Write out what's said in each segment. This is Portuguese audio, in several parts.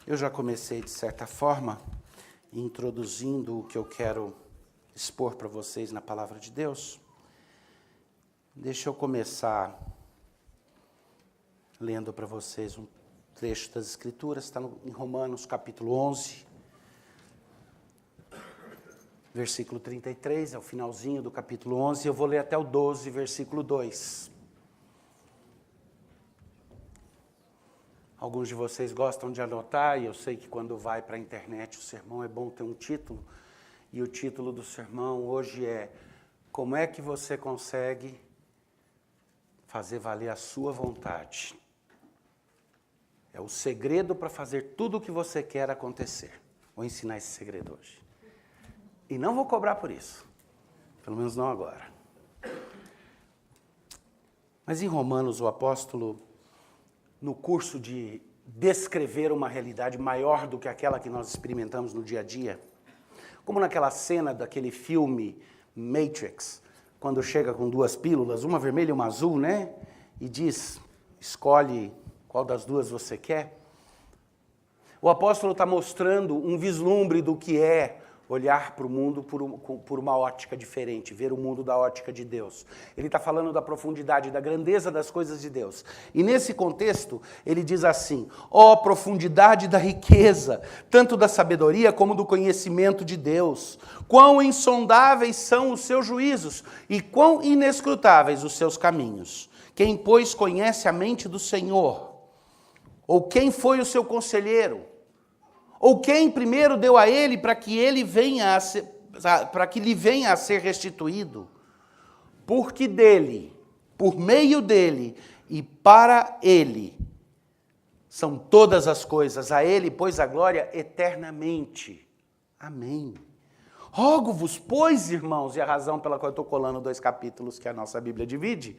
Eu já comecei, de certa forma, introduzindo o que eu quero expor para vocês na Palavra de Deus. Deixa eu começar lendo para vocês um trecho das Escrituras, está em Romanos capítulo 11, versículo 33, é o finalzinho do capítulo 11, eu vou ler até o 12, versículo 2. Alguns de vocês gostam de anotar, e eu sei que quando vai para a internet o sermão é bom ter um título, e o título do sermão hoje é Como é que você consegue fazer valer a sua vontade? É o segredo para fazer tudo o que você quer acontecer. Vou ensinar esse segredo hoje. E não vou cobrar por isso, pelo menos não agora. Mas em Romanos o apóstolo, no curso de descrever uma realidade maior do que aquela que nós experimentamos no dia a dia, como naquela cena daquele filme Matrix, quando chega com duas pílulas, uma vermelha e uma azul, né? E diz, escolhe qual das duas você quer. O apóstolo está mostrando um vislumbre do que é olhar para o mundo por uma ótica diferente, ver o mundo da ótica de Deus. Ele está falando da profundidade, da grandeza das coisas de Deus. E nesse contexto, ele diz assim, ó profundidade da riqueza, tanto da sabedoria como do conhecimento de Deus. Quão insondáveis são os seus juízos e quão inescrutáveis os seus caminhos. Quem, pois, conhece a mente do Senhor? Ou quem foi o seu conselheiro? Ou quem primeiro deu a ele para que lhe venha a ser restituído? Porque dele, por meio dele e para ele, são todas as coisas, a ele, pois, a glória eternamente. Amém. Rogo-vos, pois, irmãos, e a razão pela qual eu estou colando 2 capítulos que a nossa Bíblia divide,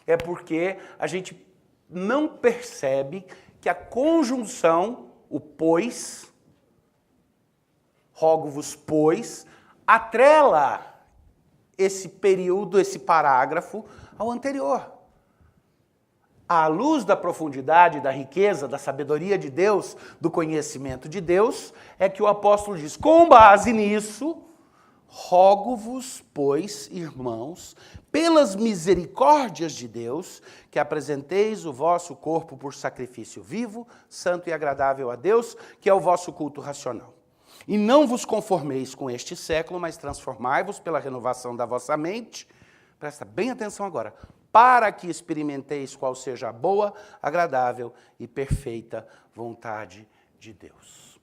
é porque a gente não percebe que a conjunção, o pois, rogo-vos, pois, atrela esse período, esse parágrafo ao anterior. À luz da profundidade, da riqueza, da sabedoria de Deus, do conhecimento de Deus, é que o apóstolo diz, com base nisso, rogo-vos, pois, irmãos, pelas misericórdias de Deus, que apresenteis o vosso corpo por sacrifício vivo, santo e agradável a Deus, que é o vosso culto racional. E não vos conformeis com este século, mas transformai-vos pela renovação da vossa mente, presta bem atenção agora, para que experimenteis qual seja a boa, agradável e perfeita vontade de Deus.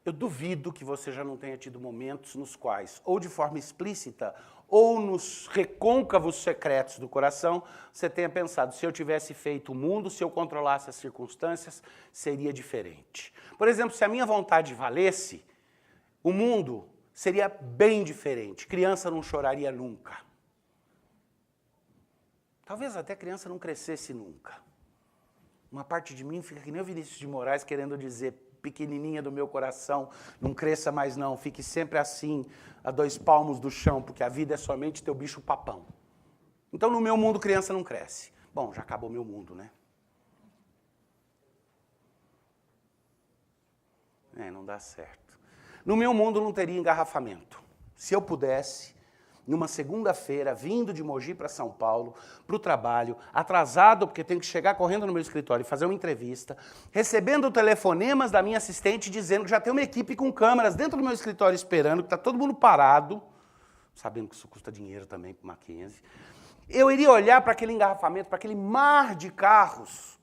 Eu duvido que você já não tenha tido momentos nos quais, ou de forma explícita, ou nos recôncavos secretos do coração, você tenha pensado, se eu tivesse feito o mundo, se eu controlasse as circunstâncias, seria diferente. Por exemplo, se a minha vontade valesse, o mundo seria bem diferente. Criança não choraria nunca. Talvez até criança não crescesse nunca. Uma parte de mim fica que nem o Vinícius de Moraes querendo dizer, pequenininha do meu coração, não cresça mais não, fique sempre assim, a 2 palmos do chão, porque a vida é somente teu bicho papão. Então no meu mundo criança não cresce. Bom, já acabou meu mundo, né? Não dá certo. No meu mundo não teria engarrafamento. Se eu pudesse, numa segunda-feira, vindo de Mogi para São Paulo, para o trabalho, atrasado, porque tenho que chegar correndo no meu escritório e fazer uma entrevista, recebendo telefonemas da minha assistente dizendo que já tem uma equipe com câmeras dentro do meu escritório esperando, que está todo mundo parado, sabendo que isso custa dinheiro também para o Mackenzie, eu iria olhar para aquele engarrafamento, para aquele mar de carros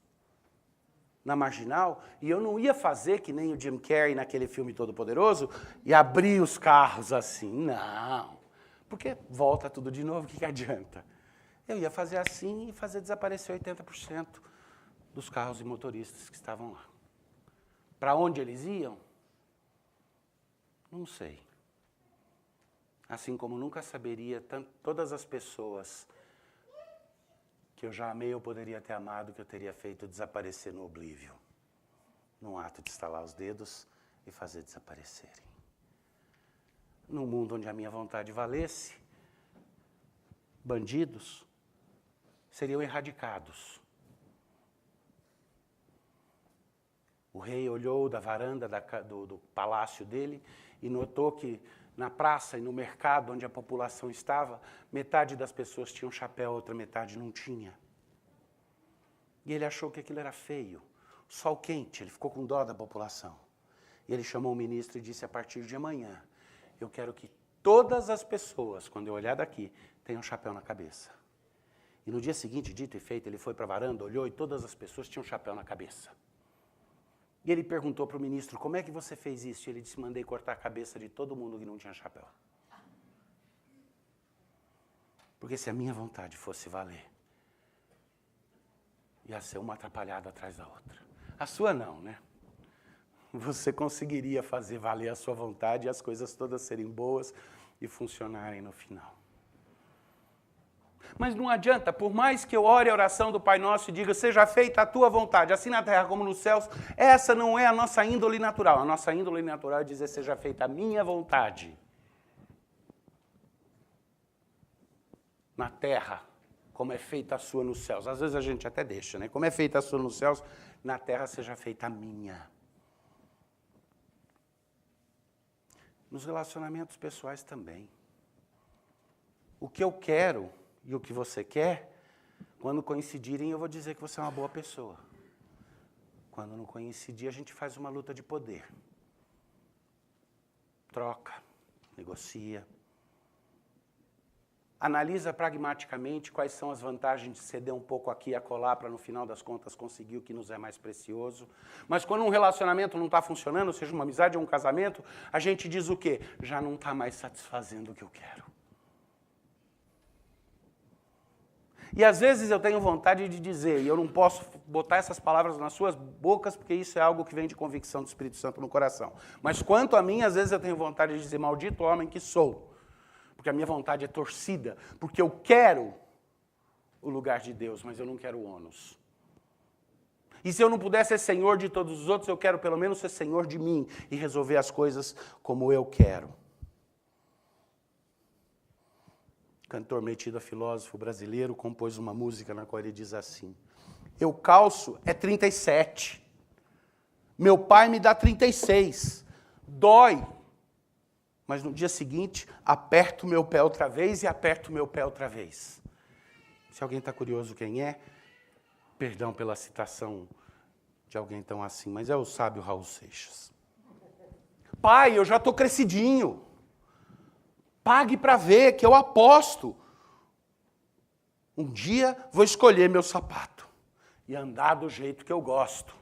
na Marginal, e eu não ia fazer que nem o Jim Carrey naquele filme Todo Poderoso, e abrir os carros assim, não. Porque volta tudo de novo, o que adianta? Eu ia fazer assim e fazer desaparecer 80% dos carros e motoristas que estavam lá. Para onde eles iam? Não sei. Assim como nunca saberia todas as pessoas que eu já amei ou poderia ter amado, que eu teria feito desaparecer no oblívio. Num ato de estalar os dedos e fazer desaparecerem. Num mundo onde a minha vontade valesse, bandidos seriam erradicados. O rei olhou da varanda do palácio dele e notou que na praça e no mercado onde a população estava, metade das pessoas tinham chapéu, outra metade não tinha. E ele achou que aquilo era feio. Sol quente, ele ficou com dó da população. E ele chamou o ministro e disse, a partir de amanhã, eu quero que todas as pessoas, quando eu olhar daqui, tenham chapéu na cabeça. E no dia seguinte, dito e feito, ele foi para a varanda, olhou e todas as pessoas tinham chapéu na cabeça. E ele perguntou para o ministro, como é que você fez isso? E ele disse, mandei cortar a cabeça de todo mundo que não tinha chapéu. Porque se a minha vontade fosse valer, ia ser uma atrapalhada atrás da outra. A sua não, né? Você conseguiria fazer valer a sua vontade e as coisas todas serem boas e funcionarem no final. Mas não adianta, por mais que eu ore a oração do Pai Nosso e diga, seja feita a tua vontade, assim na terra como nos céus, essa não é a nossa índole natural. A nossa índole natural é dizer, seja feita a minha vontade. Na terra, como é feita a sua nos céus. Às vezes a gente até deixa, né? Como é feita a sua nos céus, na terra seja feita a minha. Nos relacionamentos pessoais também. O que eu quero e o que você quer, quando coincidirem, eu vou dizer que você é uma boa pessoa. Quando não coincidir, a gente faz uma luta de poder. Troca, negocia. Analisa pragmaticamente quais são as vantagens de ceder um pouco aqui e acolá para, no final das contas, conseguir o que nos é mais precioso. Mas quando um relacionamento não está funcionando, seja uma amizade ou um casamento, a gente diz o quê? Já não está mais satisfazendo o que eu quero. E às vezes eu tenho vontade de dizer, e eu não posso botar essas palavras nas suas bocas, porque isso é algo que vem de convicção do Espírito Santo no coração. Mas quanto a mim, às vezes eu tenho vontade de dizer, maldito homem que sou. Porque a minha vontade é torcida, porque eu quero o lugar de Deus, mas eu não quero o ônus. E se eu não puder ser senhor de todos os outros, eu quero pelo menos ser senhor de mim e resolver as coisas como eu quero. Cantor metido a filósofo brasileiro compôs uma música na qual ele diz assim, eu calço é 37, meu pai me dá 36, dói, mas no dia seguinte aperto meu pé outra vez e aperto meu pé outra vez. Se alguém está curioso quem é, perdão pela citação de alguém tão assim, mas é o sábio Raul Seixas. Pai, eu já estou crescidinho. Pague para ver, que eu aposto. Um dia vou escolher meu sapato e andar do jeito que eu gosto.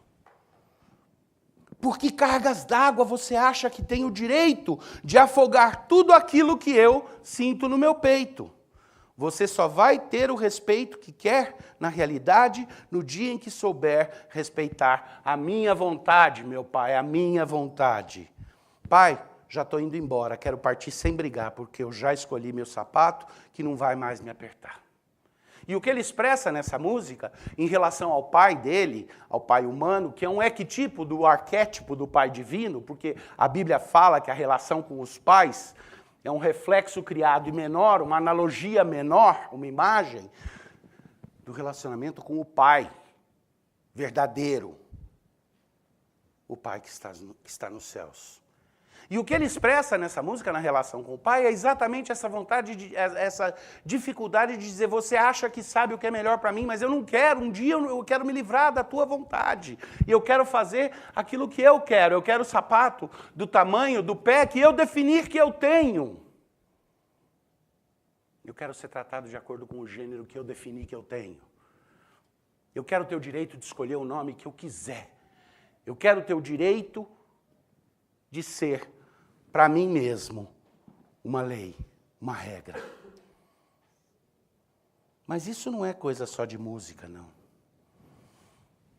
Por que cargas d'água você acha que tem o direito de afogar tudo aquilo que eu sinto no meu peito? Você só vai ter o respeito que quer, na realidade, no dia em que souber respeitar a minha vontade, meu pai, a minha vontade. Pai, já estou indo embora, quero partir sem brigar, porque eu já escolhi meu sapato, que não vai mais me apertar. E o que ele expressa nessa música, em relação ao pai dele, ao pai humano, que é um arquetipo do arquétipo do pai divino, porque a Bíblia fala que a relação com os pais é um reflexo criado e menor, uma analogia menor, uma imagem do relacionamento com o pai verdadeiro, o pai que está nos céus. E o que ele expressa nessa música, na relação com o pai, é exatamente essa vontade, essa dificuldade de dizer, você acha que sabe o que é melhor para mim, mas eu não quero, um dia eu quero me livrar da tua vontade. E eu quero fazer aquilo que eu quero o sapato do tamanho do pé que eu definir que eu tenho. Eu quero ser tratado de acordo com o gênero que eu defini que eu tenho. Eu quero ter o direito de escolher o nome que eu quiser. Eu quero ter o direito de ser, para mim mesmo, uma lei, uma regra. Mas isso não é coisa só de música, não.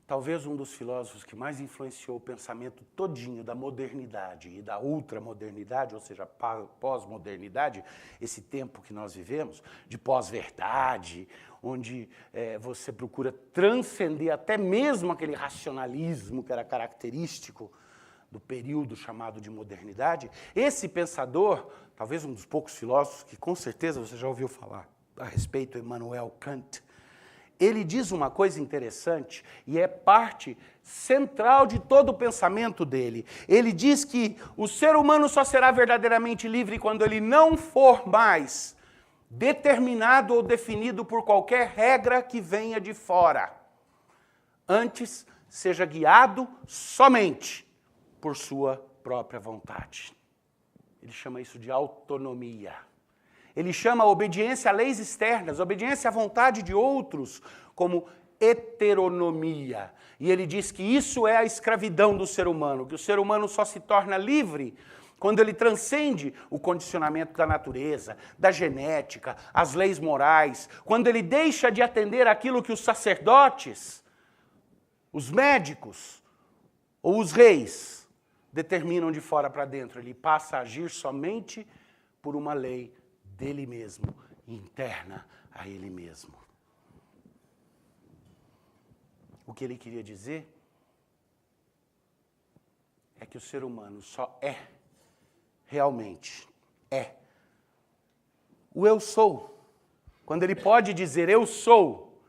Talvez um dos filósofos que mais influenciou o pensamento todinho da modernidade e da ultramodernidade, ou seja, pós-modernidade, esse tempo que nós vivemos, de pós-verdade, onde você procura transcender até mesmo aquele racionalismo que era característico do período chamado de modernidade, esse pensador, talvez um dos poucos filósofos que com certeza você já ouviu falar a respeito, Immanuel Kant, ele diz uma coisa interessante e é parte central de todo o pensamento dele. Ele diz que o ser humano só será verdadeiramente livre quando ele não for mais determinado ou definido por qualquer regra que venha de fora. Antes, seja guiado somente por sua própria vontade. Ele chama isso de autonomia. Ele chama a obediência a leis externas, a obediência à vontade de outros, como heteronomia. E ele diz que isso é a escravidão do ser humano, que o ser humano só se torna livre quando ele transcende o condicionamento da natureza, da genética, as leis morais, quando ele deixa de atender aquilo que os sacerdotes, os médicos ou os reis determinam de fora para dentro. Ele passa a agir somente por uma lei dele mesmo, interna a ele mesmo. O que ele queria dizer é que o ser humano só realmente o eu sou, quando ele pode dizer eu sou,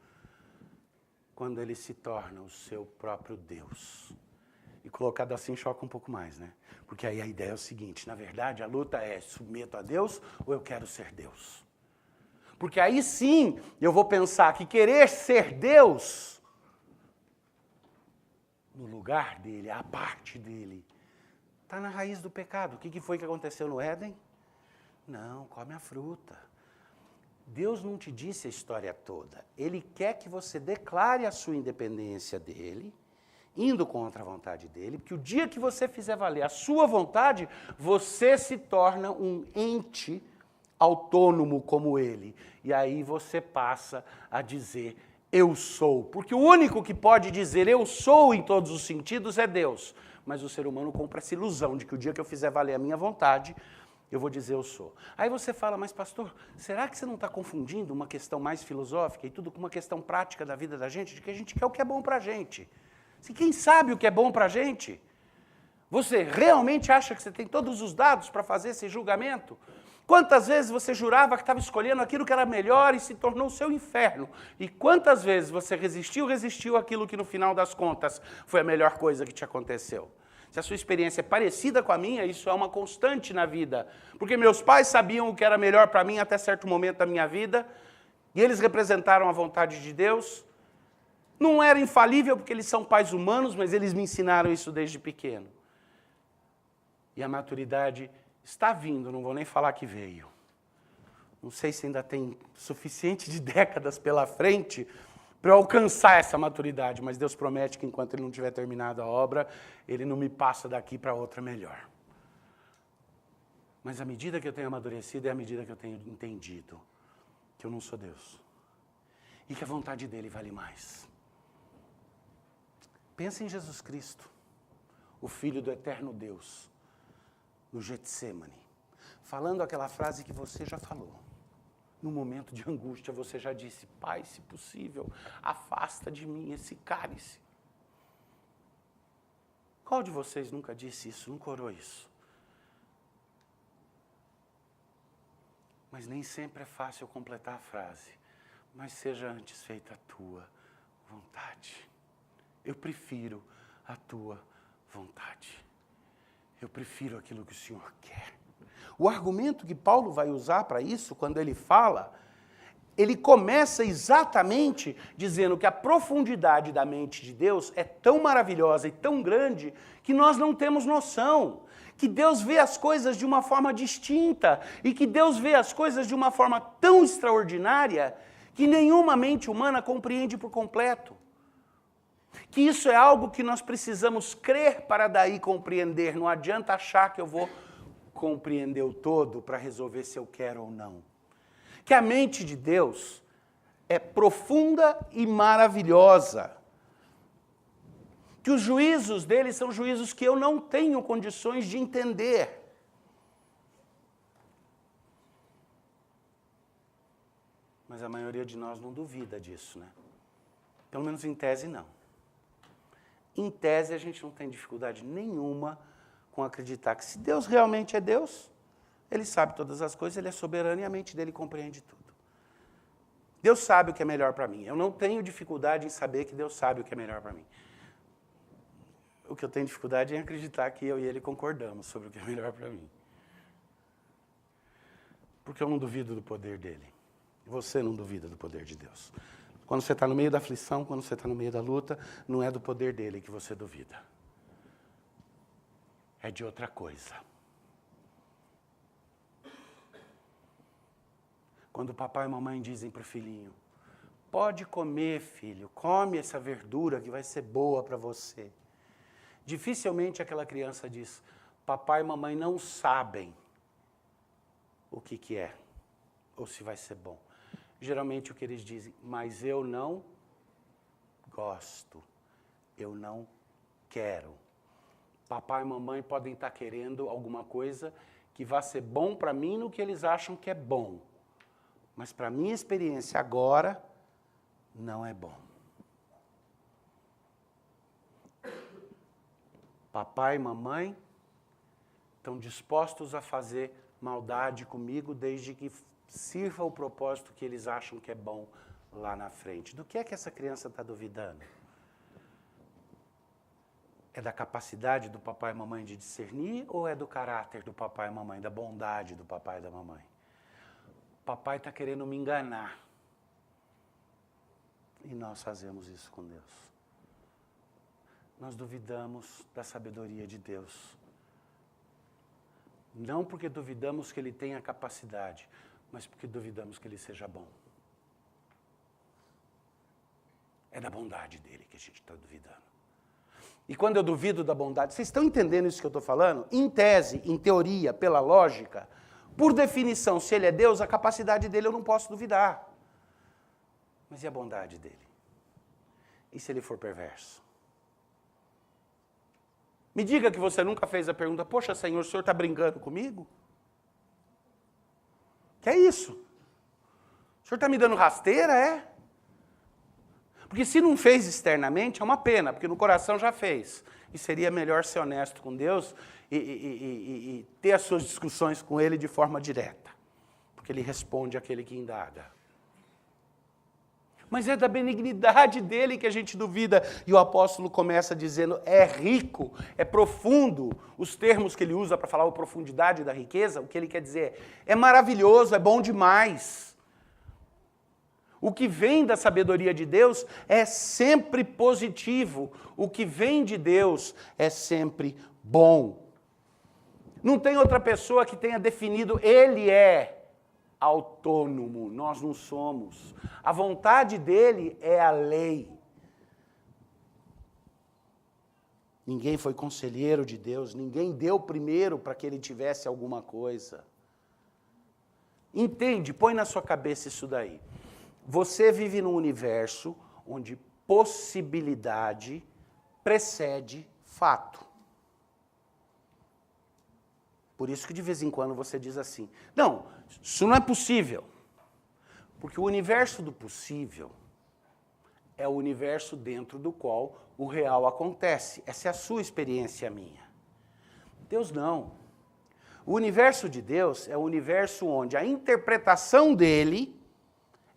quando ele se torna o seu próprio Deus. E colocado assim choca um pouco mais, né? Porque aí a ideia é o seguinte, na verdade a luta é submeto a Deus ou eu quero ser Deus? Porque aí sim eu vou pensar que querer ser Deus no lugar dele, à parte dele, está na raiz do pecado. O que foi que aconteceu no Éden? Não, come a fruta. Deus não te disse a história toda. Ele quer que você declare a sua independência dele, indo contra a vontade dele, porque o dia que você fizer valer a sua vontade, você se torna um ente autônomo como ele. E aí você passa a dizer, eu sou. Porque o único que pode dizer eu sou em todos os sentidos é Deus. Mas o ser humano compra essa ilusão de que o dia que eu fizer valer a minha vontade, eu vou dizer eu sou. Aí você fala, mas pastor, será que você não está confundindo uma questão mais filosófica e tudo com uma questão prática da vida da gente, de que a gente quer o que é bom para a gente? Se quem sabe o que é bom para a gente? Você realmente acha que você tem todos os dados para fazer esse julgamento? Quantas vezes você jurava que estava escolhendo aquilo que era melhor e se tornou o seu inferno? E quantas vezes você resistiu àquilo que no final das contas foi a melhor coisa que te aconteceu? Se a sua experiência é parecida com a minha, isso é uma constante na vida. Porque meus pais sabiam o que era melhor para mim até certo momento da minha vida, e eles representaram a vontade de Deus. Não era infalível porque eles são pais humanos, mas eles me ensinaram isso desde pequeno. E a maturidade está vindo, não vou nem falar que veio. Não sei se ainda tem suficiente de décadas pela frente para eu alcançar essa maturidade, mas Deus promete que enquanto Ele não tiver terminado a obra, Ele não me passa daqui para outra melhor. Mas à medida que eu tenho amadurecido, é à medida que eu tenho entendido que eu não sou Deus. E que a vontade dEle vale mais. Pensa em Jesus Cristo, o Filho do eterno Deus, no Getsemane, falando aquela frase que você já falou. No momento de angústia, você já disse, Pai, se possível, afasta de mim esse cálice. Qual de vocês nunca disse isso, nunca orou isso? Mas nem sempre é fácil completar a frase. Mas seja antes feita a tua vontade. Eu prefiro a tua vontade. Eu prefiro aquilo que o Senhor quer. O argumento que Paulo vai usar para isso, quando ele fala, ele começa exatamente dizendo que a profundidade da mente de Deus é tão maravilhosa e tão grande que nós não temos noção. Que Deus vê as coisas de uma forma distinta e que Deus vê as coisas de uma forma tão extraordinária que nenhuma mente humana compreende por completo. Que isso é algo que nós precisamos crer para daí compreender. Não adianta achar que eu vou compreender o todo para resolver se eu quero ou não. Que a mente de Deus é profunda e maravilhosa. Que os juízos dele são juízos que eu não tenho condições de entender. Mas a maioria de nós não duvida disso, né? Pelo menos em tese, não. Em tese, a gente não tem dificuldade nenhuma com acreditar que se Deus realmente é Deus, Ele sabe todas as coisas, Ele é soberano e a mente dele compreende tudo. Deus sabe o que é melhor para mim. Eu não tenho dificuldade em saber que Deus sabe o que é melhor para mim. O que eu tenho dificuldade é em acreditar que eu e Ele concordamos sobre o que é melhor para mim. Porque eu não duvido do poder dEle. Você não duvida do poder de Deus. Quando você está no meio da aflição, quando você está no meio da luta, não é do poder dEle que você duvida. É de outra coisa. Quando o papai e a mamãe dizem para o filhinho, pode comer, filho, come essa verdura que vai ser boa para você. Dificilmente aquela criança diz, papai e mamãe não sabem o que é, ou se vai ser bom. Geralmente o que eles dizem, mas eu não gosto, eu não quero. Papai e mamãe podem estar querendo alguma coisa que vai ser bom para mim no que eles acham que é bom. Mas para a minha experiência agora, não é bom. Papai e mamãe estão dispostos a fazer maldade comigo desde que sirva o propósito que eles acham que é bom lá na frente. Do que é que essa criança está duvidando? É da capacidade do papai e mamãe de discernir ou é do caráter do papai e mamãe, da bondade do papai e da mamãe? Papai está querendo me enganar. E nós fazemos isso com Deus. Nós duvidamos da sabedoria de Deus. Não porque duvidamos que Ele tenha capacidade, mas porque duvidamos que Ele seja bom. É da bondade dEle que a gente está duvidando. E quando eu duvido da bondade, vocês estão entendendo isso que eu estou falando? Em tese, em teoria, pela lógica, por definição, se Ele é Deus, a capacidade dEle eu não posso duvidar. Mas e a bondade dEle? E se Ele for perverso? Me diga que você nunca fez a pergunta, poxa, Senhor, o Senhor está brincando comigo? Que é isso? O Senhor está me dando rasteira, é? Porque se não fez externamente, é uma pena, porque no coração já fez. E seria melhor ser honesto com Deus e ter as suas discussões com Ele de forma direta. Porque Ele responde àquele que indaga. Mas é da benignidade dEle que a gente duvida. E o apóstolo começa dizendo, é rico, é profundo. Os termos que ele usa para falar a profundidade da riqueza, o que ele quer dizer é maravilhoso, é bom demais. O que vem da sabedoria de Deus é sempre positivo. O que vem de Deus é sempre bom. Não tem outra pessoa que tenha definido, Ele é autônomo, nós não somos. A vontade dEle é a lei. Ninguém foi conselheiro de Deus, ninguém deu primeiro para que Ele tivesse alguma coisa. Entende? Põe na sua cabeça isso daí. Você vive num universo onde possibilidade precede fato. Por isso que de vez em quando você diz assim, não, isso não é possível. Porque o universo do possível é o universo dentro do qual o real acontece. Essa é a sua experiência e a minha. Deus não. O universo de Deus é o universo onde a interpretação dele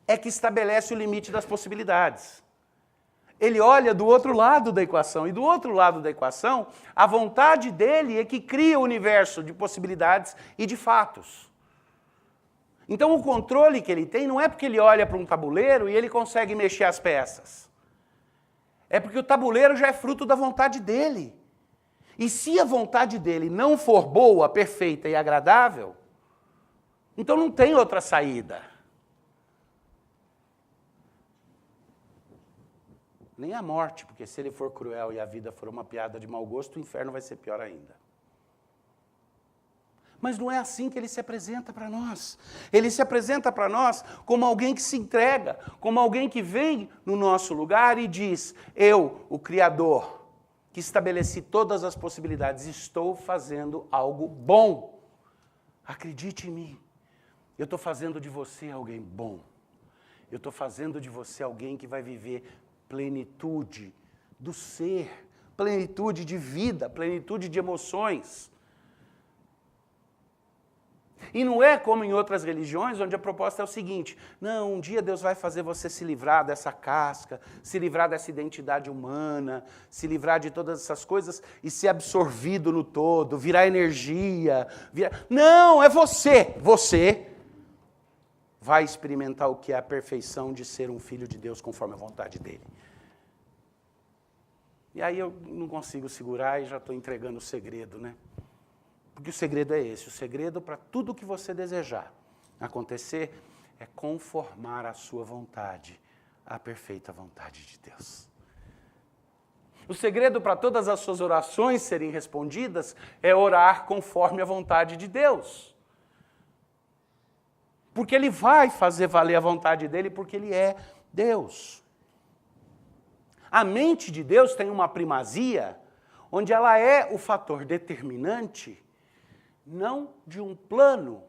é que estabelece o limite das possibilidades. Ele olha do outro lado da equação, e do outro lado da equação, a vontade dele é que cria o universo de possibilidades e de fatos. Então o controle que ele tem não é porque ele olha para um tabuleiro e ele consegue mexer as peças. É porque o tabuleiro já é fruto da vontade dele. E se a vontade dele não for boa, perfeita e agradável, então não tem outra saída. Nem a morte, porque se ele for cruel e a vida for uma piada de mau gosto, o inferno vai ser pior ainda. Mas não é assim que ele se apresenta para nós. Ele se apresenta para nós como alguém que se entrega, como alguém que vem no nosso lugar e diz, eu, o Criador, que estabeleci todas as possibilidades, estou fazendo algo bom. Acredite em mim. Eu estou fazendo de você alguém bom. Eu estou fazendo de você alguém que vai viver plenitude do ser, plenitude de vida, plenitude de emoções. E não é como em outras religiões, onde a proposta é o seguinte: não, um dia Deus vai fazer você se livrar dessa casca, se livrar dessa identidade humana, se livrar de todas essas coisas e ser absorvido no todo, virar energia. Não, é você. Você vai experimentar o que é a perfeição de ser um filho de Deus conforme a vontade dele. E aí eu não consigo segurar e já estou entregando o segredo, né? Porque o segredo é esse, o segredo para tudo que você desejar acontecer é conformar a sua vontade à perfeita vontade de Deus. O segredo para todas as suas orações serem respondidas é orar conforme a vontade de Deus. Porque Ele vai fazer valer a vontade dEle, porque Ele é Deus. A mente de Deus tem uma primazia, onde ela é o fator determinante, não de um plano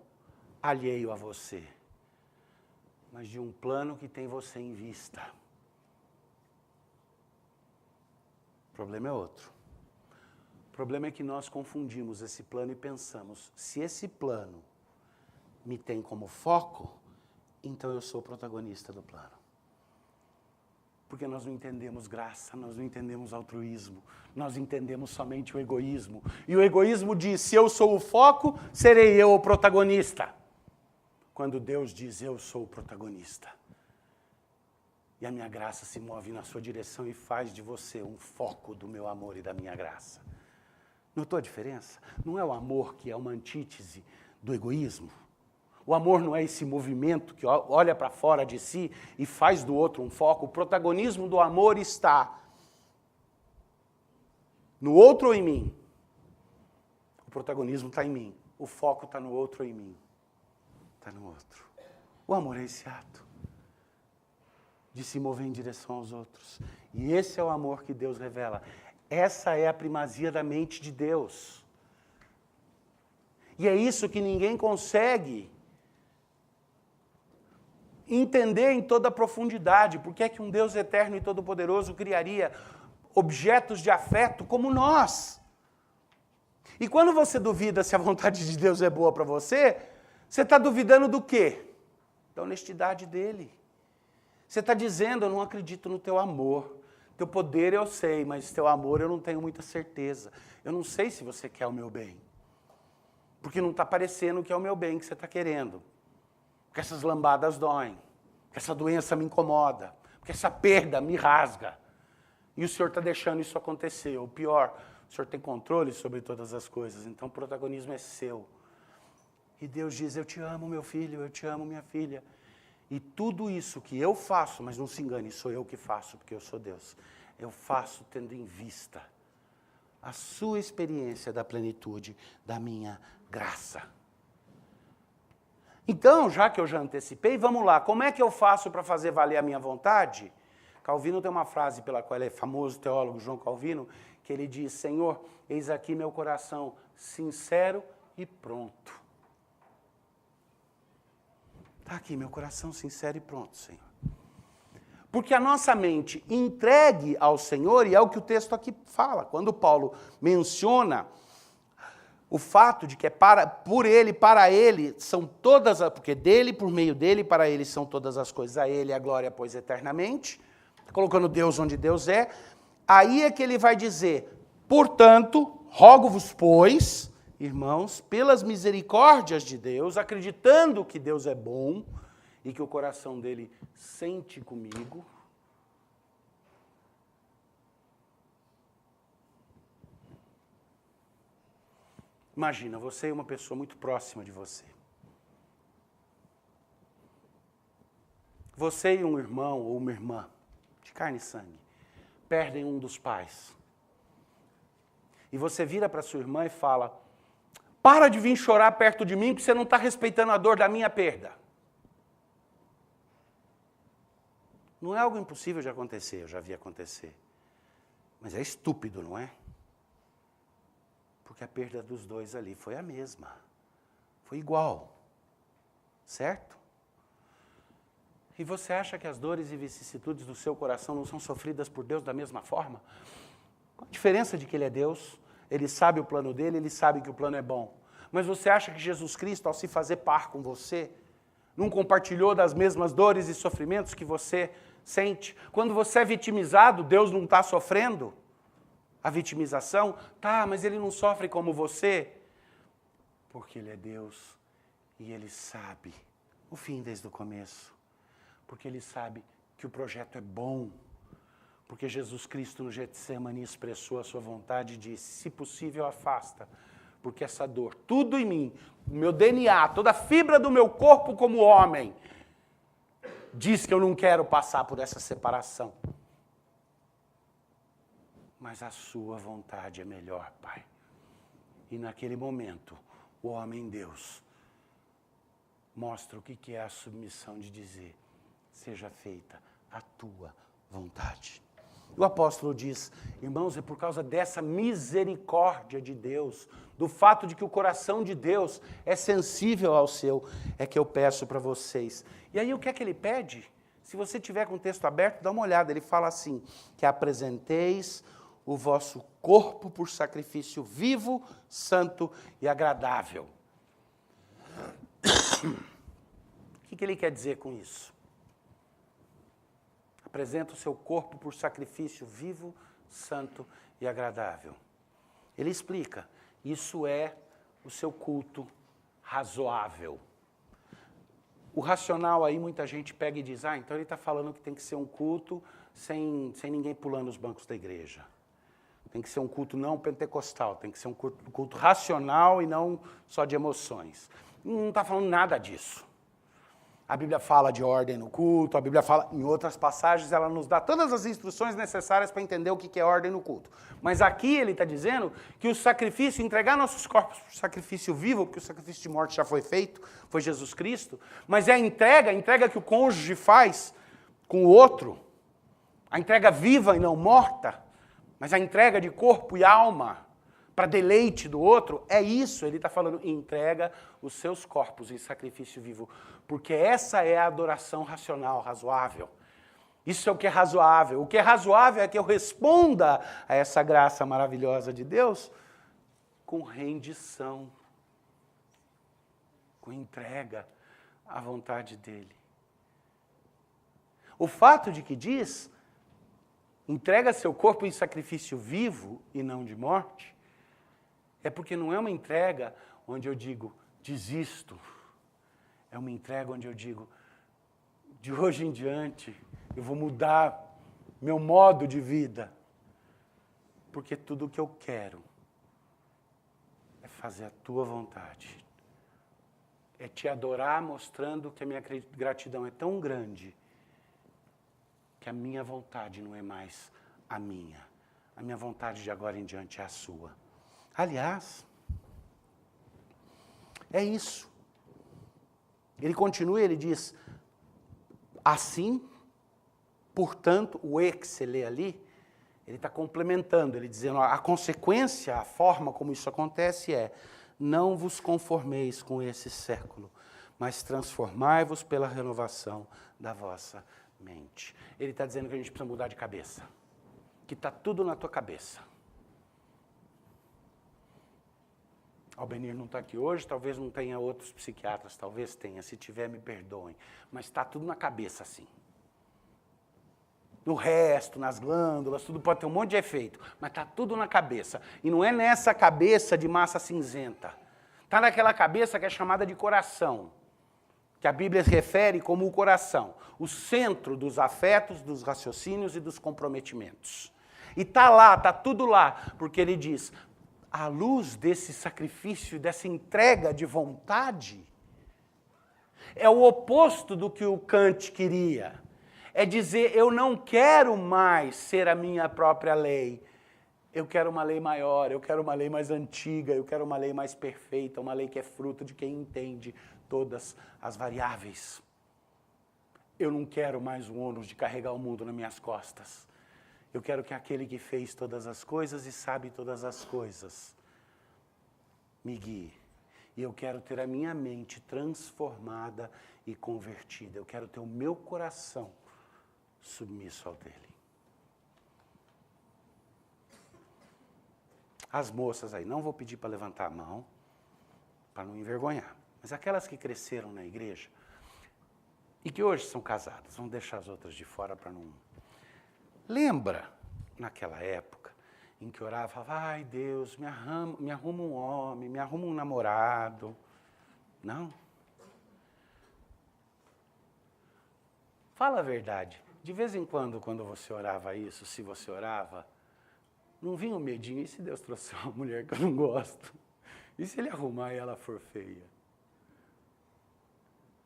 alheio a você, mas de um plano que tem você em vista. O problema é outro. O problema é que nós confundimos esse plano e pensamos, se esse plano me tem como foco, então eu sou o protagonista do plano. Porque nós não entendemos graça, nós não entendemos altruísmo, nós entendemos somente o egoísmo. E o egoísmo diz, se eu sou o foco, serei eu o protagonista. Quando Deus diz, eu sou o protagonista. E a minha graça se move na sua direção e faz de você um foco do meu amor e da minha graça. Notou a diferença? Não é o amor que é uma antítese do egoísmo. O amor não é esse movimento que olha para fora de si e faz do outro um foco. O protagonismo do amor está no outro ou em mim. O protagonismo está em mim. O foco está no outro ou em mim. Está no outro. O amor é esse ato de se mover em direção aos outros. E esse é o amor que Deus revela. Essa é a primazia da mente de Deus. E é isso que ninguém consegue entender em toda a profundidade. Por que é que um Deus eterno e todo-poderoso criaria objetos de afeto como nós? E quando você duvida se a vontade de Deus é boa para você, você está duvidando do quê? Da honestidade dele. Você está dizendo, eu não acredito no teu amor. Teu poder eu sei, mas teu amor eu não tenho muita certeza. Eu não sei se você quer o meu bem. Porque não está parecendo que é o meu bem que você está querendo. Porque essas lambadas doem, porque essa doença me incomoda, porque essa perda me rasga. E o Senhor está deixando isso acontecer. O pior, o Senhor tem controle sobre todas as coisas, então o protagonismo é seu. E Deus diz, eu te amo, meu filho, eu te amo, minha filha. E tudo isso que eu faço, mas não se engane, sou eu que faço, porque eu sou Deus. Eu faço tendo em vista a sua experiência da plenitude da minha graça. Então, já que eu já antecipei, vamos lá. Como é que eu faço para fazer valer a minha vontade? Calvino tem uma frase pela qual ele é famoso, teólogo João Calvino, que ele diz, Senhor, eis aqui meu coração sincero e pronto. Está aqui meu coração sincero e pronto, Senhor. Porque a nossa mente entregue ao Senhor, e é o que o texto aqui fala, quando Paulo menciona o fato de que é por ele, para ele, são todas, porque dele, por meio dele, para ele são todas as coisas, a ele a glória, pois eternamente, colocando Deus onde Deus é, aí é que ele vai dizer, portanto, rogo-vos, pois, irmãos, pelas misericórdias de Deus, acreditando que Deus é bom e que o coração dele sente comigo, imagina, você é uma pessoa muito próxima de você. Você e um irmão ou uma irmã, de carne e sangue, perdem um dos pais. E você vira para sua irmã e fala, para de vir chorar perto de mim, porque você não está respeitando a dor da minha perda. Não é algo impossível de acontecer, eu já vi acontecer. Mas é estúpido, não é? Porque a perda dos dois ali foi a mesma. Foi igual. Certo? E você acha que as dores e vicissitudes do seu coração não são sofridas por Deus da mesma forma? Qual a diferença de que Ele é Deus? Ele sabe o plano dele, Ele sabe que o plano é bom. Mas você acha que Jesus Cristo, ao se fazer par com você, não compartilhou das mesmas dores e sofrimentos que você sente? Quando você é vitimizado, Deus não está sofrendo a vitimização? Tá, mas Ele não sofre como você? Porque Ele é Deus e Ele sabe o fim desde o começo. Porque Ele sabe que o projeto é bom. Porque Jesus Cristo no Getsemane expressou a sua vontade e disse, se possível afasta, porque essa dor, tudo em mim, o meu DNA, toda a fibra do meu corpo como homem, diz que eu não quero passar por essa separação. Mas a sua vontade é melhor, Pai. E naquele momento, o homem Deus mostra o que é a submissão de dizer, seja feita a tua vontade. O apóstolo diz, irmãos, é por causa dessa misericórdia de Deus, do fato de que o coração de Deus é sensível ao seu, é que eu peço para vocês. E aí o que é que ele pede? Se você tiver com o texto aberto, dá uma olhada. Ele fala assim, que apresenteis o vosso corpo por sacrifício vivo, santo e agradável. O que ele quer dizer com isso? Apresenta o seu corpo por sacrifício vivo, santo e agradável. Ele explica, isso é o seu culto razoável. O racional aí, muita gente pega e diz, então ele está falando que tem que ser um culto sem ninguém pulando os bancos da igreja. Tem que ser um culto não pentecostal, tem que ser um culto racional e não só de emoções. Não está falando nada disso. A Bíblia fala de ordem no culto, a Bíblia fala, em outras passagens, ela nos dá todas as instruções necessárias para entender o que é ordem no culto. Mas aqui ele está dizendo que o sacrifício, entregar nossos corpos para o sacrifício vivo, porque o sacrifício de morte já foi feito, foi Jesus Cristo, mas é a entrega que o cônjuge faz com o outro, a entrega viva e não morta, mas a entrega de corpo e alma para deleite do outro, é isso, ele está falando, entrega os seus corpos em sacrifício vivo, porque essa é a adoração racional, razoável. Isso é o que é razoável. O que é razoável é que eu responda a essa graça maravilhosa de Deus com rendição, com entrega à vontade dEle. O fato de que diz, entrega seu corpo em sacrifício vivo e não de morte, é porque não é uma entrega onde eu digo, desisto. É uma entrega onde eu digo, de hoje em diante, eu vou mudar meu modo de vida. Porque tudo o que eu quero é fazer a tua vontade. É te adorar mostrando que a minha gratidão é tão grande que a minha vontade não é mais a minha. A minha vontade de agora em diante é a sua. Aliás, é isso. Ele continua, ele diz, assim, portanto, o que você lê ali, ele está complementando, ele dizendo, a consequência, a forma como isso acontece é, não vos conformeis com esse século, mas transformai-vos pela renovação da vossa mente. Ele está dizendo que a gente precisa mudar de cabeça, que está tudo na tua cabeça. Albenir não está aqui hoje, talvez não tenha outros psiquiatras, talvez tenha, se tiver me perdoem, mas está tudo na cabeça assim. No resto, nas glândulas, tudo pode ter um monte de efeito, mas está tudo na cabeça. E não é nessa cabeça de massa cinzenta, está naquela cabeça que é chamada de coração, que a Bíblia se refere como o coração, o centro dos afetos, dos raciocínios e dos comprometimentos. E está lá, está tudo lá, porque ele diz, à luz desse sacrifício, dessa entrega de vontade, é o oposto do que o Kant queria. É dizer, eu não quero mais ser a minha própria lei. Eu quero uma lei maior, eu quero uma lei mais antiga, eu quero uma lei mais perfeita, uma lei que é fruto de quem entende todas as variáveis. Eu não quero mais o ônus de carregar o mundo nas minhas costas. Eu quero que aquele que fez todas as coisas e sabe todas as coisas me guie. E eu quero ter a minha mente transformada e convertida. Eu quero ter o meu coração submisso ao dele. As moças aí, não vou pedir para levantar a mão. para não envergonhar. Mas aquelas que cresceram na igreja e que hoje são casadas, vamos deixar as outras de fora para não... Lembra, naquela época, em que orava, ai Deus, me arruma um homem, me arruma um namorado. Não? Fala a verdade. De vez em quando você orava isso, se você orava, não vinha um medinho, e se Deus trouxer uma mulher que eu não gosto? E se ele arrumar e ela for feia?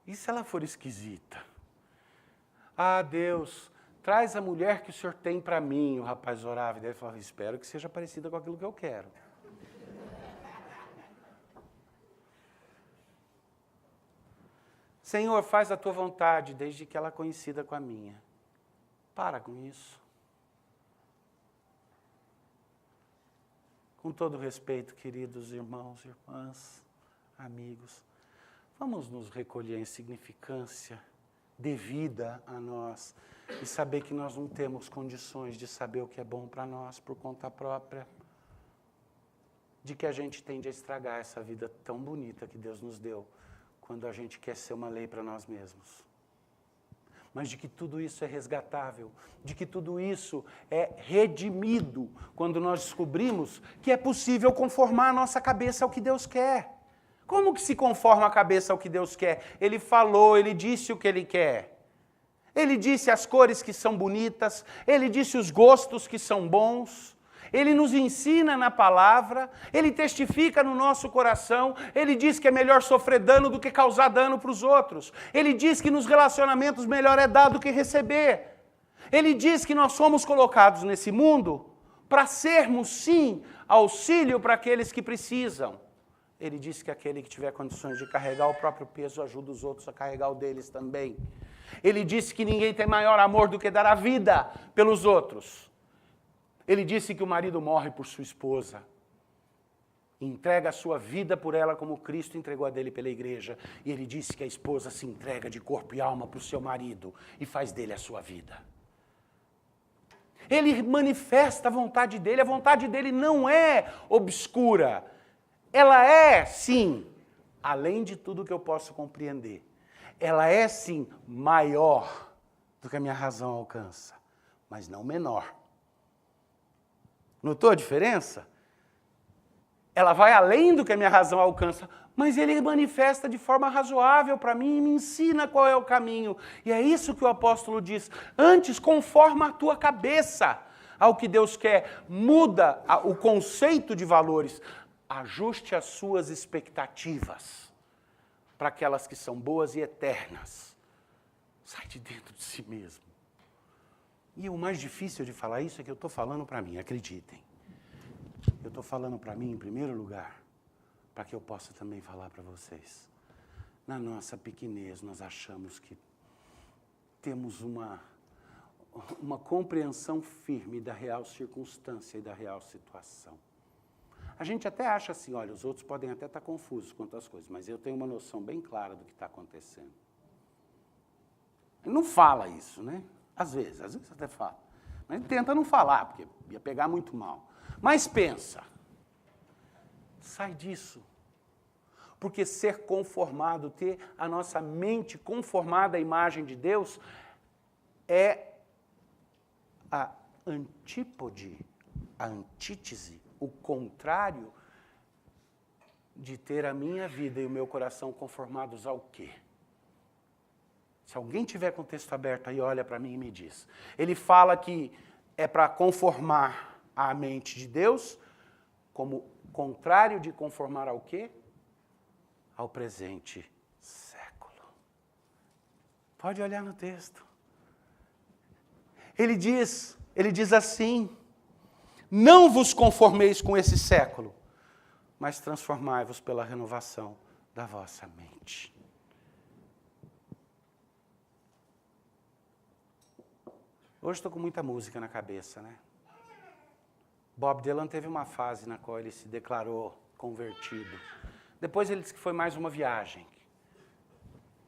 E se ela for esquisita? Ah, Deus, traz a mulher que o Senhor tem para mim. O rapaz orava e daí falava, espero que seja parecida com aquilo que eu quero. Senhor, faz a tua vontade, desde que ela coincida com a minha. Para com isso. Com todo respeito, queridos irmãos, irmãs, amigos, vamos nos recolher à insignificância devida a nós e saber que nós não temos condições de saber o que é bom para nós por conta própria, de que a gente tende a estragar essa vida tão bonita que Deus nos deu quando a gente quer ser uma lei para nós mesmos. Mas de que tudo isso é resgatável, de que tudo isso é redimido quando nós descobrimos que é possível conformar a nossa cabeça ao que Deus quer. Como que se conforma a cabeça ao que Deus quer? Ele falou, ele disse o que ele quer. Ele disse as cores que são bonitas, ele disse os gostos que são bons. Ele nos ensina na palavra, ele testifica no nosso coração, ele diz que é melhor sofrer dano do que causar dano para os outros. Ele diz que nos relacionamentos melhor é dar do que receber. Ele diz que nós somos colocados nesse mundo para sermos, sim, auxílio para aqueles que precisam. Ele diz que aquele que tiver condições de carregar o próprio peso ajuda os outros a carregar o deles também. Ele disse que ninguém tem maior amor do que dar a vida pelos outros. Ele disse que o marido morre por sua esposa, entrega a sua vida por ela como Cristo entregou a dele pela igreja. E ele disse que a esposa se entrega de corpo e alma para o seu marido e faz dele a sua vida. Ele manifesta a vontade dele não é obscura. Ela é, sim, além de tudo que eu posso compreender, ela é, sim, maior do que a minha razão alcança, mas não menor. Notou a diferença? Ela vai além do que a minha razão alcança, mas ele manifesta de forma razoável para mim e me ensina qual é o caminho. E é isso que o apóstolo diz. Antes, conforma a tua cabeça ao que Deus quer. Muda o conceito de valores. Ajuste as suas expectativas para aquelas que são boas e eternas. Sai de dentro de si mesmo. E o mais difícil de falar isso é que eu estou falando para mim, acreditem. Eu estou falando para mim, em primeiro lugar, para que eu possa também falar para vocês. Na nossa pequenez, nós achamos que temos uma compreensão firme da real circunstância e da real situação. A gente até acha assim, olha, os outros podem até estar confusos quanto às coisas, mas eu tenho uma noção bem clara do que está acontecendo. Ele não fala isso, né? Às vezes até fala. Mas ele tenta não falar, porque ia pegar muito mal. Mas pensa, sai disso. Porque ser conformado, ter a nossa mente conformada à imagem de Deus, é a antípode, a antítese, o contrário de ter a minha vida e o meu coração conformados ao quê? Se alguém tiver com o texto aberto aí, olha para mim e me diz. Ele fala que é para conformar a mente de Deus, como contrário de conformar ao quê? Ao presente século. Pode olhar no texto. Ele diz assim, não vos conformeis com esse século, mas transformai-vos pela renovação da vossa mente. Hoje estou com muita música na cabeça, né? Bob Dylan teve uma fase na qual ele se declarou convertido. Depois ele disse que foi mais uma viagem.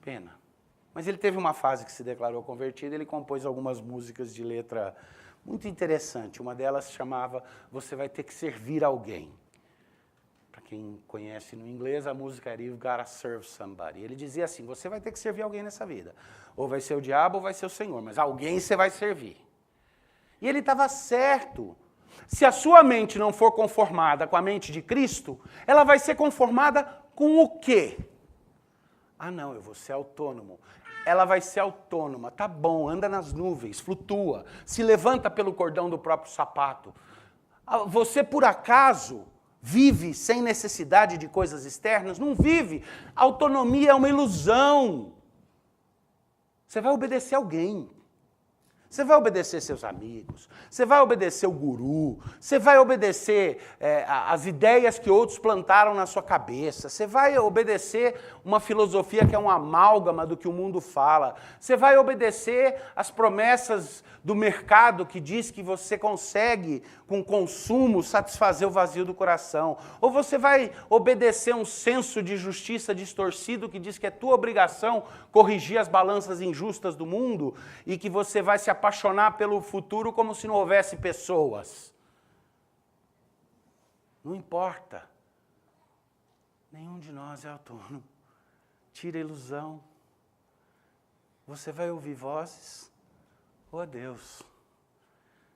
Pena. Mas ele teve uma fase que se declarou convertido, ele compôs algumas músicas de letra muito interessante. Uma delas se chamava Você Vai Ter Que Servir Alguém. Para Quem conhece no inglês, a música era You've Gotta Serve Somebody. Ele dizia assim, você vai ter que servir alguém nessa vida. Ou vai ser o diabo ou vai ser o Senhor, mas alguém você vai servir. E ele estava certo. Se a sua mente não for conformada com a mente de Cristo, ela vai ser conformada com o quê? Ah, não, eu vou ser autônomo. Ela vai ser autônoma. Tá bom, anda nas nuvens, flutua, se levanta pelo cordão do próprio sapato. Você, por acaso, vive sem necessidade de coisas externas? Não vive. Autonomia é uma ilusão. Você vai obedecer alguém. Você vai obedecer seus amigos, você vai obedecer o guru, você vai obedecer as ideias que outros plantaram na sua cabeça, você vai obedecer uma filosofia que é um amálgama do que o mundo fala, você vai obedecer as promessas do mercado que diz que você consegue, com consumo, satisfazer o vazio do coração, ou você vai obedecer um senso de justiça distorcido que diz que é tua obrigação corrigir as balanças injustas do mundo e que você vai se apaixonar pelo futuro como se não houvesse pessoas. Não importa. Nenhum de nós é autônomo. Tira a ilusão. Você vai ouvir vozes ou a Deus.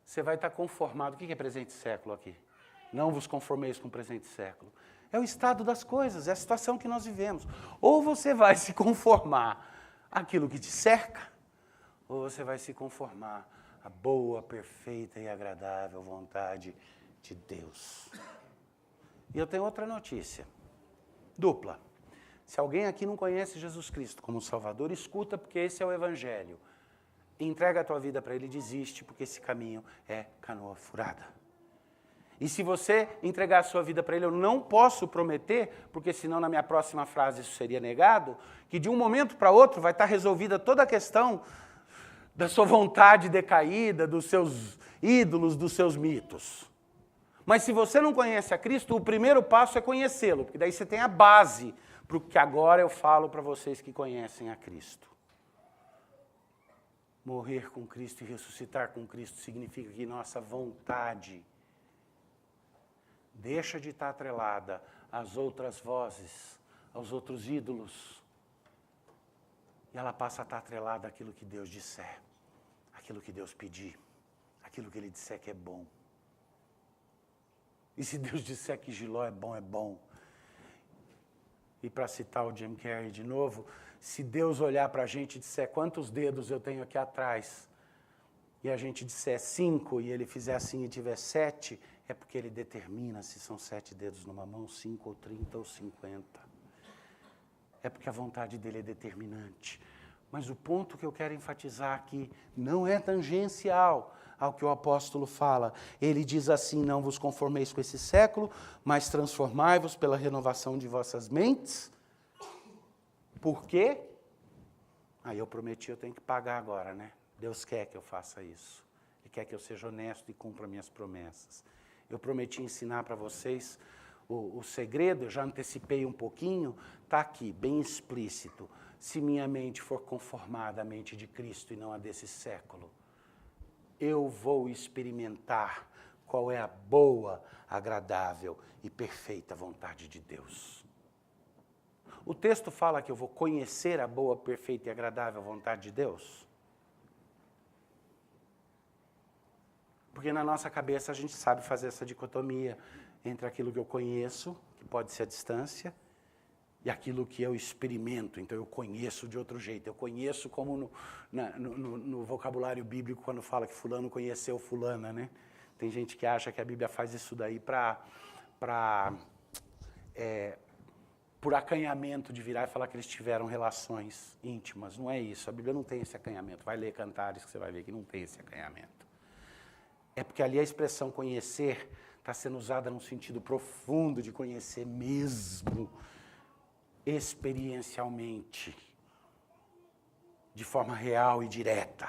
Você vai estar conformado. O que é presente século aqui? Não vos conformeis com o presente século. É o estado das coisas, é a situação que nós vivemos. Ou você vai se conformar àquilo que te cerca, ou você vai se conformar à boa, perfeita e agradável vontade de Deus. E eu tenho outra notícia, dupla. Se alguém aqui não conhece Jesus Cristo como Salvador, escuta, porque esse é o Evangelho. Entrega a tua vida para Ele e desiste, porque esse caminho é canoa furada. E se você entregar a sua vida para Ele, eu não posso prometer, porque senão na minha próxima frase isso seria negado, que de um momento para outro vai estar resolvida toda a questão da sua vontade decaída, dos seus ídolos, dos seus mitos. Mas se você não conhece a Cristo, o primeiro passo é conhecê-lo, porque daí você tem a base para o que agora eu falo para vocês que conhecem a Cristo. Morrer com Cristo e ressuscitar com Cristo significa que nossa vontade deixa de estar atrelada às outras vozes, aos outros ídolos, e ela passa a estar atrelada àquilo que Deus disser, àquilo que Deus pedir, àquilo que Ele disser que é bom. E se Deus disser que Giló é bom, é bom. E para citar o Jim Carrey de novo, se Deus olhar para a gente e disser quantos dedos eu tenho aqui atrás, e a gente disser 5, e Ele fizer assim e tiver 7, é porque Ele determina se são 7 dedos numa mão, 5 ou 30 ou 50. É porque a vontade dele é determinante. Mas o ponto que eu quero enfatizar aqui não é tangencial ao que o apóstolo fala. Ele diz assim, não vos conformeis com esse século, mas transformai-vos pela renovação de vossas mentes. Por quê? Aí eu prometi, eu tenho que pagar agora, né? Deus quer que eu faça isso. Ele quer que eu seja honesto e cumpra minhas promessas. Eu prometi ensinar para vocês o segredo, eu já antecipei um pouquinho, está aqui, bem explícito. Se minha mente for conformada à mente de Cristo e não a desse século, eu vou experimentar qual é a boa, agradável e perfeita vontade de Deus. O texto fala que eu vou conhecer a boa, perfeita e agradável vontade de Deus. Porque na nossa cabeça a gente sabe fazer essa dicotomia entre aquilo que eu conheço, que pode ser a distância, e aquilo que eu experimento. Então eu conheço de outro jeito. Eu conheço como no vocabulário bíblico, quando fala que fulano conheceu fulana, né? Tem gente que acha que a Bíblia faz isso daí por acanhamento de virar e falar que eles tiveram relações íntimas. Não é isso. A Bíblia não tem esse acanhamento. Vai ler Cantares que você vai ver que não tem esse acanhamento. É porque ali a expressão conhecer está sendo usada num sentido profundo de conhecer mesmo, experiencialmente, de forma real e direta.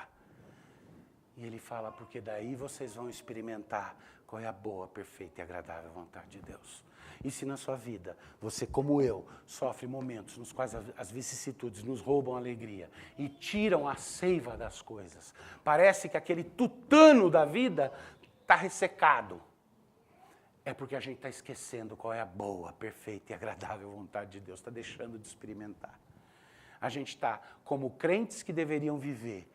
E ele fala, porque daí vocês vão experimentar qual é a boa, perfeita e agradável vontade de Deus. E se na sua vida, você como eu, sofre momentos nos quais as vicissitudes nos roubam a alegria e tiram a seiva das coisas, parece que aquele tutano da vida está ressecado. é porque a gente está esquecendo qual é a boa, perfeita e agradável vontade de Deus, está deixando de experimentar. A gente está, como crentes que deveriam viver,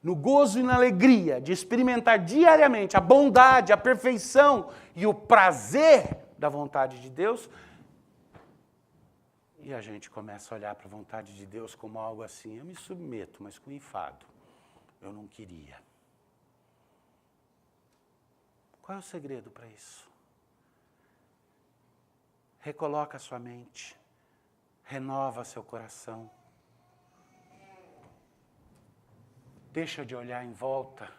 no gozo e na alegria de experimentar diariamente a bondade, a perfeição e o prazer da vontade de Deus, e a gente começa a olhar para a vontade de Deus como algo assim, eu me submeto, mas com enfado. Eu não queria. Qual é o segredo para isso? Recoloca a sua mente, renova seu coração. Deixa de olhar em volta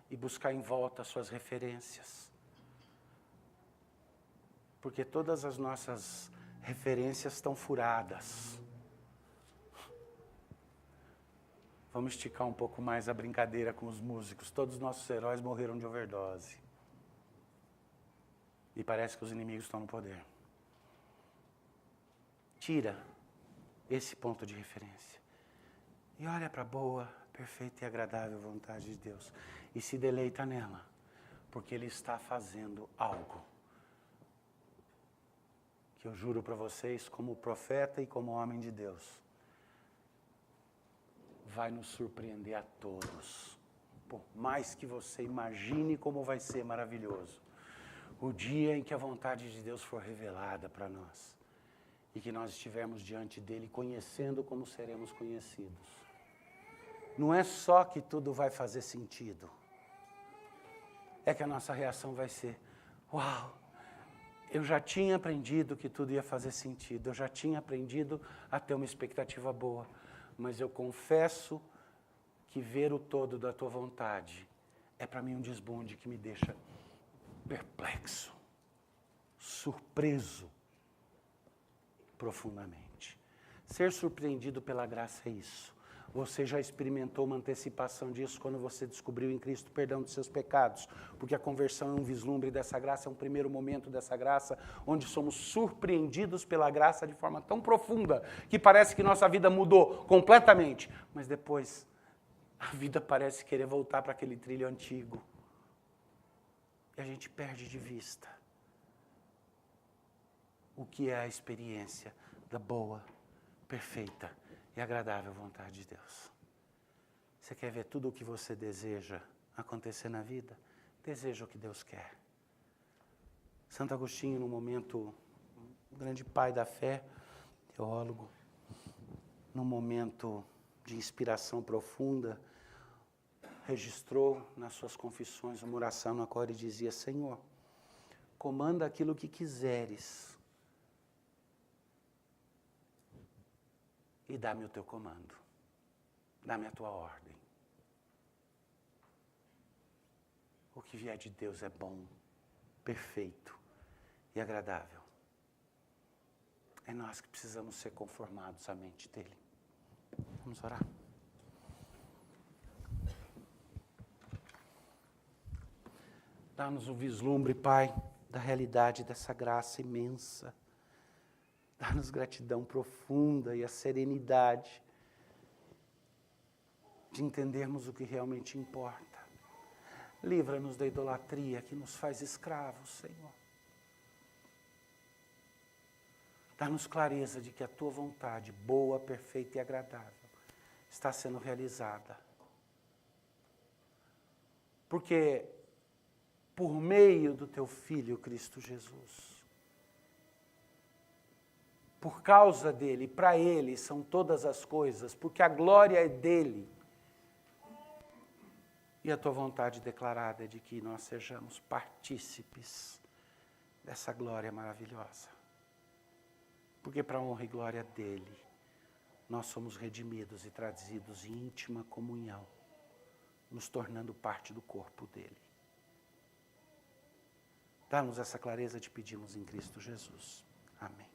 e buscar em volta as suas referências. Porque todas as nossas referências estão furadas. Vamos esticar um pouco mais a brincadeira com os músicos. Todos os nossos heróis morreram de overdose. E parece que os inimigos estão no poder. Tira esse ponto de referência. E olha para a boa, perfeita e agradável vontade de Deus. E se deleita nela. Porque Ele está fazendo algo. Que eu juro para vocês, como profeta e como homem de Deus, vai nos surpreender a todos. Por mais que você imagine como vai ser maravilhoso. O dia em que a vontade de Deus for revelada para nós. E que nós estivermos diante dEle conhecendo como seremos conhecidos. Não é só que tudo vai fazer sentido. É que a nossa reação vai ser, uau, eu já tinha aprendido que tudo ia fazer sentido. Eu já tinha aprendido a ter uma expectativa boa. Mas eu confesso que ver o todo da tua vontade é para mim um desbunde que me deixa perplexo, surpreso profundamente. Ser surpreendido pela graça é isso. Você já experimentou uma antecipação disso quando você descobriu em Cristo o perdão dos seus pecados, porque a conversão é um vislumbre dessa graça, é um primeiro momento dessa graça, onde somos surpreendidos pela graça de forma tão profunda, que parece que nossa vida mudou completamente, mas depois a vida parece querer voltar para aquele trilho antigo. E a gente perde de vista o que é a experiência da boa, perfeita e agradável vontade de Deus. Você quer ver tudo o que você deseja acontecer na vida? Deseja o que Deus quer. Santo Agostinho, no momento, um grande pai da fé, teólogo, num momento de inspiração profunda, registrou nas suas confissões uma oração na qual ele dizia, Senhor, comanda aquilo que quiseres e dá-me o teu comando, dá-me a tua ordem. O que vier de Deus é bom, perfeito e agradável. É nós que precisamos ser conformados à mente dele. Vamos orar. Dá-nos um vislumbre, Pai, da realidade dessa graça imensa. Dá-nos gratidão profunda e a serenidade de entendermos o que realmente importa. Livra-nos da idolatria que nos faz escravos, Senhor. Dá-nos clareza de que a Tua vontade, boa, perfeita e agradável, está sendo realizada. Porque, por meio do Teu Filho, Cristo Jesus, por causa dele, para ele são todas as coisas, porque a glória é dele. E a tua vontade declarada é de que nós sejamos partícipes dessa glória maravilhosa. Porque para a honra e glória dele, nós somos redimidos e trazidos em íntima comunhão, nos tornando parte do corpo dele. Dá-nos essa clareza, te pedimos em Cristo Jesus. Amém.